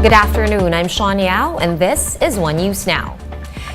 Good afternoon, I'm Sean Yao, and this is One News Now.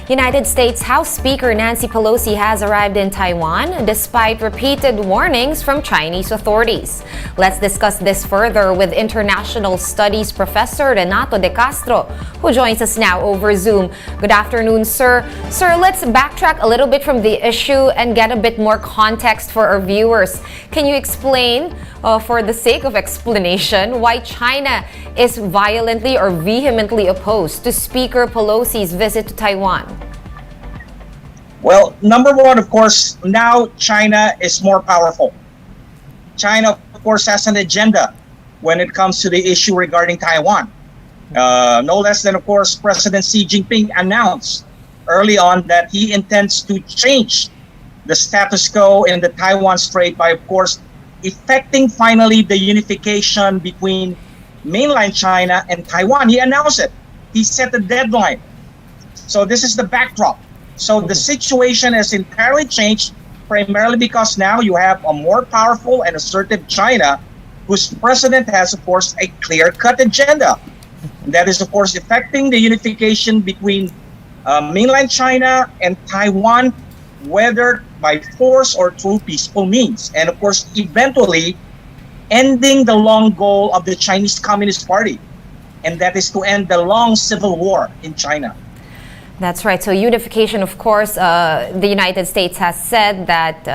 United States House Speaker Nancy Pelosi has arrived in Taiwan despite repeated warnings from Chinese authorities. Let's discuss this further with International Studies Professor Renato de Castro, who joins us now over Zoom. Good afternoon, sir. Sir, let's backtrack a little bit from the issue and get a bit more context for our viewers. Can you explain, for the sake of explanation, why China is violently or vehemently opposed to Speaker Pelosi's visit to Taiwan? Well, number one, of course, now China is more powerful. China, of course, has an agenda when it comes to the issue regarding Taiwan. No less than, of course, President Xi Jinping announced early on that he intends to change the status quo in the Taiwan Strait by, of course, effecting finally the unification between mainland China and Taiwan. He announced it. He set a deadline. So this is the backdrop. So the situation has entirely changed, primarily because now you have a more powerful and assertive China, whose president has, of course, a clear-cut agenda. That is, of course, effecting the unification between mainland China and Taiwan, whether by force or through peaceful means. And, of course, eventually ending the long goal of the Chinese Communist Party, and that is to end the long civil war in China. That's right. So unification, of course, the United States has said that,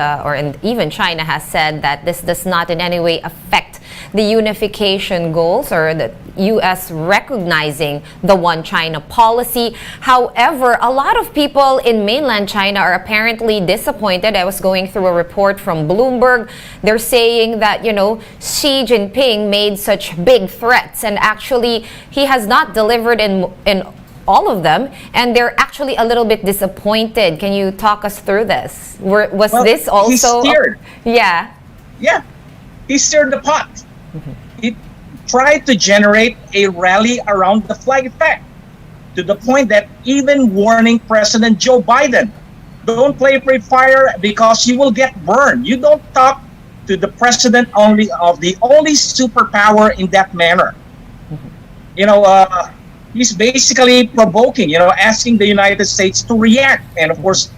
even China has said that this does not in any way affect the unification goals or the U.S. recognizing the One China policy. However, a lot of people in mainland China are apparently disappointed. I was going through a report from Bloomberg. They're saying that, Xi Jinping made such big threats, and actually he has not delivered in all of them, and they're actually a little bit disappointed. Can you talk us through this? This also? He steered. Yeah. He stirred the pot. He tried to generate a rally around the flag effect, to the point that even warning President Joe Biden, don't play free fire because you will get burned. You don't talk to the president only of the only superpower in that manner. He's basically provoking, asking the United States to react. And of course,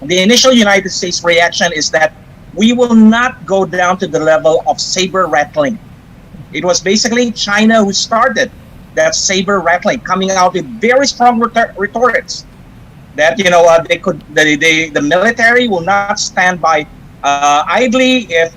the initial United States reaction is that we will not go down to the level of saber rattling. It was basically China who started that saber rattling, coming out with very strong rhetorics that the military will not stand by idly if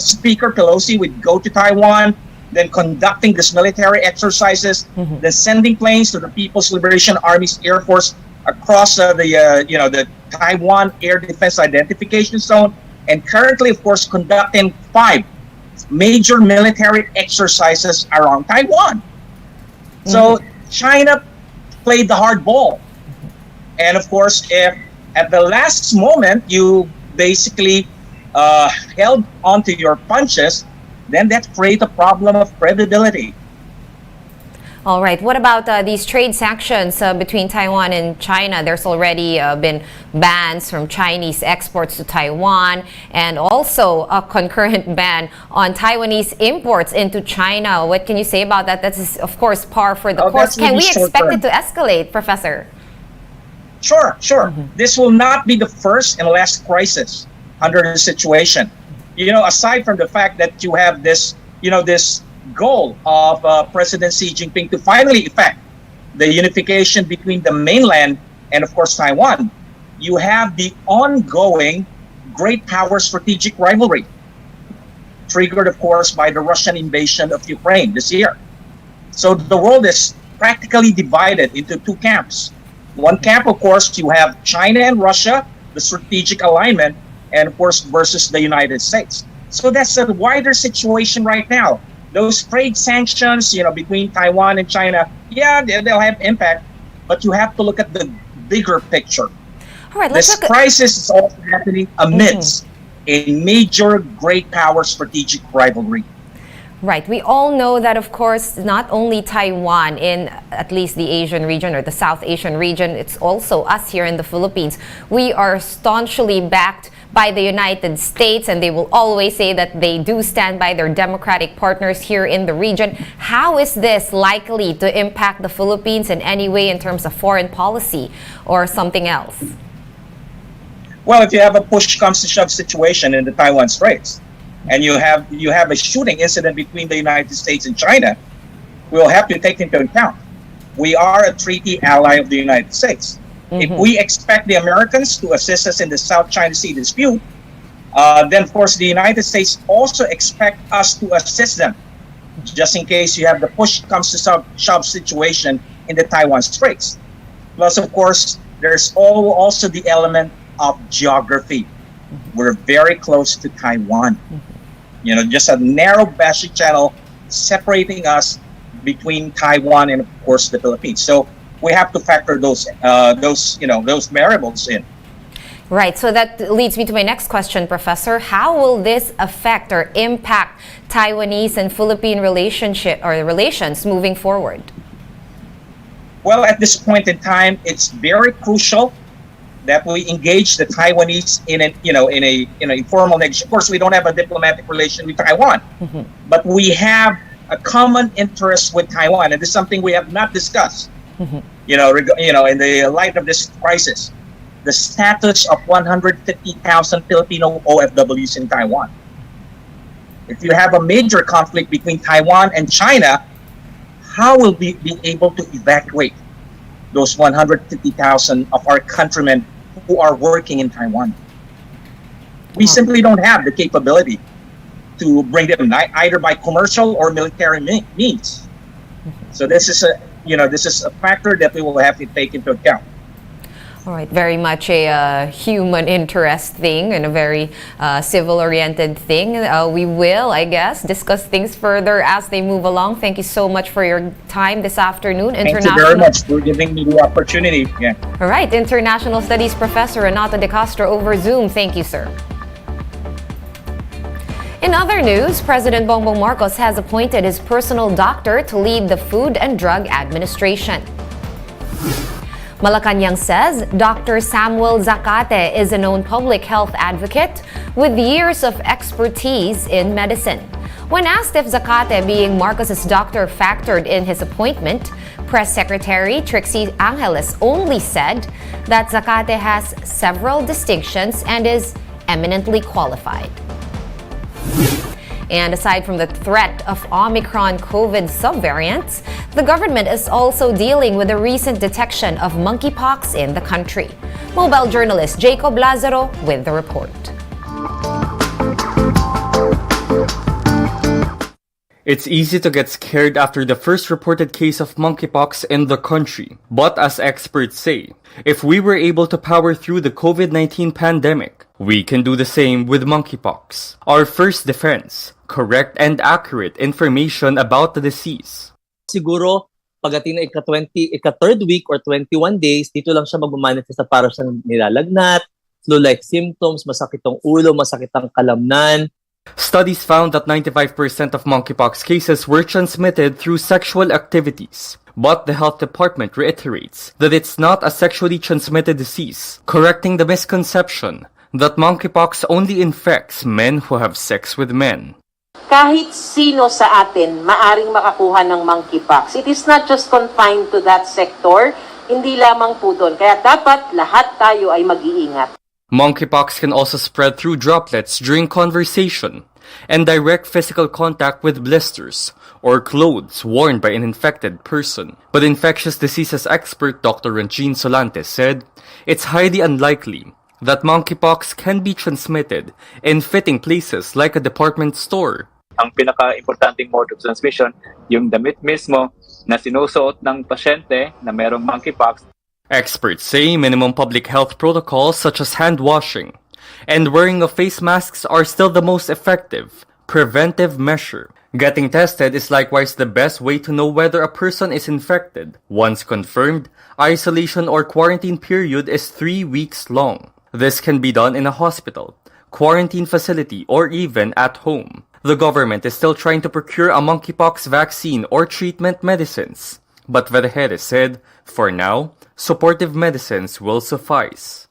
Speaker Pelosi would go to Taiwan, then conducting these military exercises, then sending planes to the People's Liberation Army's Air Force across the Taiwan Air Defense Identification Zone, and currently, of course, conducting 5 major military exercises around Taiwan. So China played the hard ball. And of course, if at the last moment you basically held onto your punches, then that creates a problem of credibility. All right. What about these trade sanctions between Taiwan and China? There's already been bans from Chinese exports to Taiwan, and also a concurrent ban on Taiwanese imports into China. What can you say about that? That is, of course, par for the course. Can we expect it to escalate, Professor? Sure. This will not be the first and last crisis under the situation. Aside from the fact that you have this goal of President Xi Jinping to finally effect the unification between the mainland and, of course, Taiwan, you have the ongoing great power strategic rivalry, triggered, of course, by the Russian invasion of Ukraine this year. So the world is practically divided into 2 camps. One camp, of course, you have China and Russia, the strategic alignment, and of course versus the United States. So that's a wider situation right now. Those trade sanctions, between Taiwan and China, they'll have impact, but you have to look at the bigger picture. All right, this crisis is also happening amidst a major great power strategic rivalry. Right. We all know that, of course, not only Taiwan in at least the Asian region or the South Asian region, it's also us here in the Philippines. We are staunchly backed by the United States, and they will always say that they do stand by their democratic partners here in the region. How is this likely to impact the Philippines in any way in terms of foreign policy or something else? Well, if you have a push comes to shove situation in the Taiwan Straits, and you have a shooting incident between the United States and China, we'll have to take into account. We are a treaty ally of the United States. If we expect the Americans to assist us in the South China Sea dispute, then of course the United States also expect us to assist them, just in case you have the push comes to shove situation in the Taiwan Straits. Plus, of course, there's also the element of geography. We're very close to Taiwan. You know, just a narrow passage channel separating us between Taiwan and, of course, the Philippines. So we have to factor those variables in. Right. So that leads me to my next question, Professor. How will this affect or impact Taiwanese and Philippine relations moving forward? Well, at this point in time, it's very crucial that we engage the Taiwanese in an informal negotiation. Of course, we don't have a diplomatic relation with Taiwan, but we have a common interest with Taiwan, and this is something we have not discussed. In the light of this crisis, the status of 150,000 Filipino OFWs in Taiwan. If you have a major conflict between Taiwan and China, how will we be able to evacuate those 150,000 of our countrymen who are working in Taiwan? We simply don't have the capability to bring them either by commercial or military means. So this is a factor that we will have to take into account. All right, very much a human interest thing and a very civil-oriented thing. We will, I guess, discuss things further as they move along. Thank you so much for your time this afternoon. Thank you very much for giving me the opportunity. Yeah. All right, International Studies Professor Renato de Castro over Zoom. Thank you, sir. In other news, President Bongbong Marcos has appointed his personal doctor to lead the Food and Drug Administration. Malacanang says Dr. Samuel Zacate is a known public health advocate with years of expertise in medicine. When asked if Zacate being Marcos's doctor factored in his appointment, Press Secretary Trixie Angeles only said that Zacate has several distinctions and is eminently qualified. And aside from the threat of Omicron COVID subvariants, the government is also dealing with the recent detection of monkeypox in the country. Mobile journalist Jacob Lazaro with the report. It's easy to get scared after the first reported case of monkeypox in the country. But as experts say, if we were able to power through the COVID-19 pandemic, we can do the same with monkeypox. Our first defense, correct and accurate information about the disease. Siguro, pagdating na ika-3rd week or 21 days, dito lang siya mag-manifest na para siyang nilalagnat, flu-like symptoms, masakit ang ulo, masakit ang kalamnan. Studies found that 95% of monkeypox cases were transmitted through sexual activities. But the health department reiterates that it's not a sexually transmitted disease, correcting the misconception that monkeypox only infects men who have sex with men. Kahit sino sa atin maaring makakuha ng monkeypox. It is not just confined to that sector, hindi lamang po doon. Kaya dapat lahat tayo ay mag-iingat. Monkeypox can also spread through droplets during conversation and direct physical contact with blisters or clothes worn by an infected person. But infectious diseases expert Dr. Regine Solantes said it's highly unlikely that monkeypox can be transmitted in fitting places like a department store. Ang pinaka-importanting mode of transmission, yung damit mismo na sinusuot ng pasyente na merong monkeypox. Experts say minimum public health protocols such as hand washing and wearing of face masks are still the most effective preventive measure. Getting tested is likewise the best way to know whether a person is infected. Once confirmed, isolation or quarantine period is 3 weeks long. This can be done in a hospital, quarantine facility, or even at home. The government is still trying to procure a monkeypox vaccine or treatment medicines. But Vergeres said, for now, supportive medicines will suffice.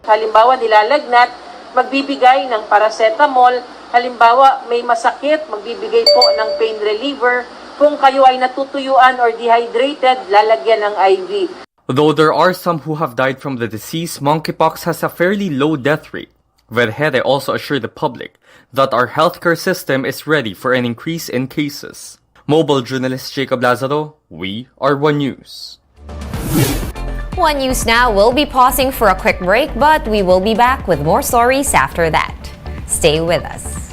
Halimbawa, nilalagnat, magbibigay ng paracetamol. Halimbawa, may masakit, magbibigay po ng pain reliever. Kung kayo ay natutuyuan or dehydrated, lalagyan ng IV. Though there are some who have died from the disease, monkeypox has a fairly low death rate. Vergere also assured the public that our healthcare system is ready for an increase in cases. Mobile journalist Jacob Lazaro, we are One News. One News now will be pausing for a quick break, but we will be back with more stories after that. Stay with us.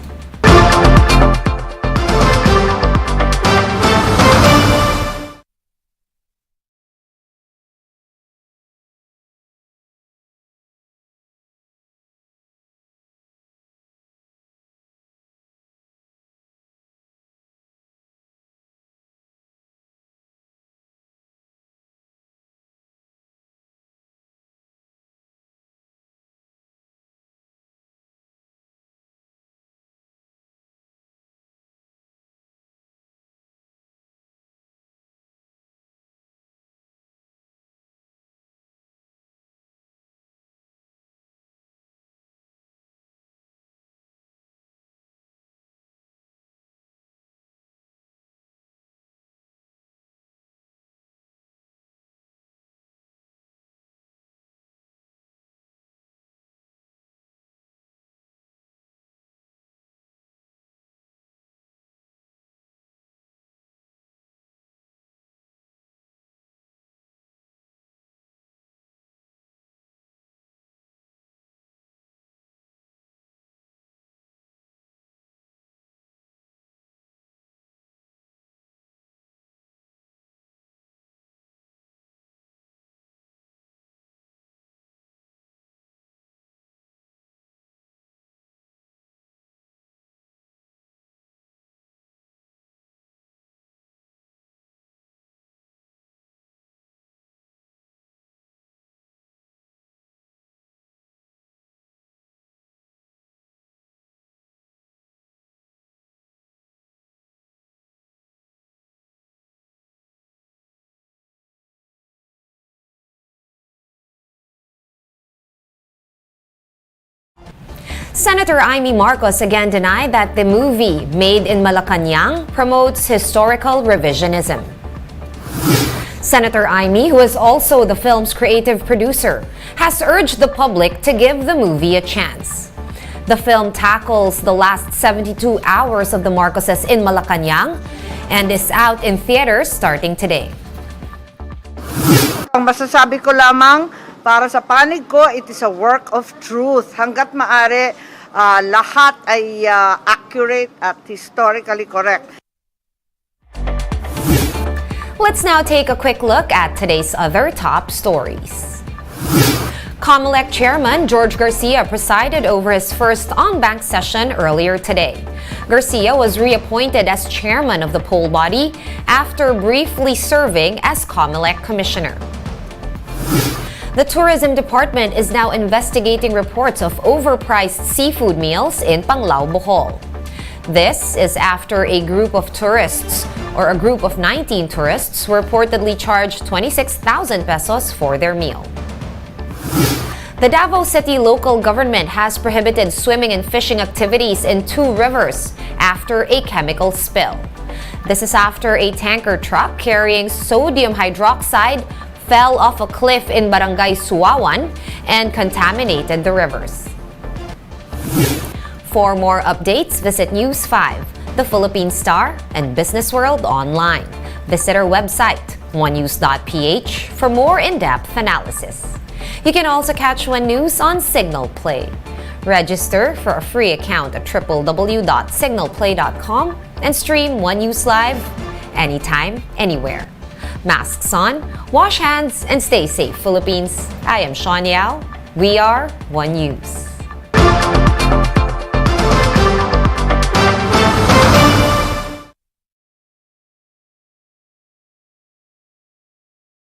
Senator Amy Marcos again denied that the movie Made in Malacanang promotes historical revisionism. Senator Amy, who is also the film's creative producer, has urged the public to give the movie a chance. The film tackles the last 72 hours of the Marcoses in Malacanang and is out in theaters starting today. Ang masasabi ko lamang, para sa panig ko, it is a work of truth. Hanggat maaari, lahat ay accurate at historically correct. Let's now take a quick look at today's other top stories. COMELEC Chairman George Garcia presided over his first on-bank session earlier today. Garcia was reappointed as chairman of the poll body after briefly serving as COMELEC commissioner. The Tourism Department is now investigating reports of overpriced seafood meals in Panglao, Bohol. This is after a group of 19 tourists were reportedly charged 26,000 pesos for their meal. The Davao City local government has prohibited swimming and fishing activities in 2 rivers after a chemical spill. This is after a tanker truck carrying sodium hydroxide fell off a cliff in Barangay Suawan and contaminated the rivers. For more updates, visit News 5, The Philippine Star, and Business World online. Visit our website, onenews.ph, for more in-depth analysis. You can also catch One News on Signal Play. Register for a free account at www.signalplay.com and stream One News live anytime, anywhere. Masks on, wash hands, and stay safe, Philippines. I am Sean Yao. We are One News.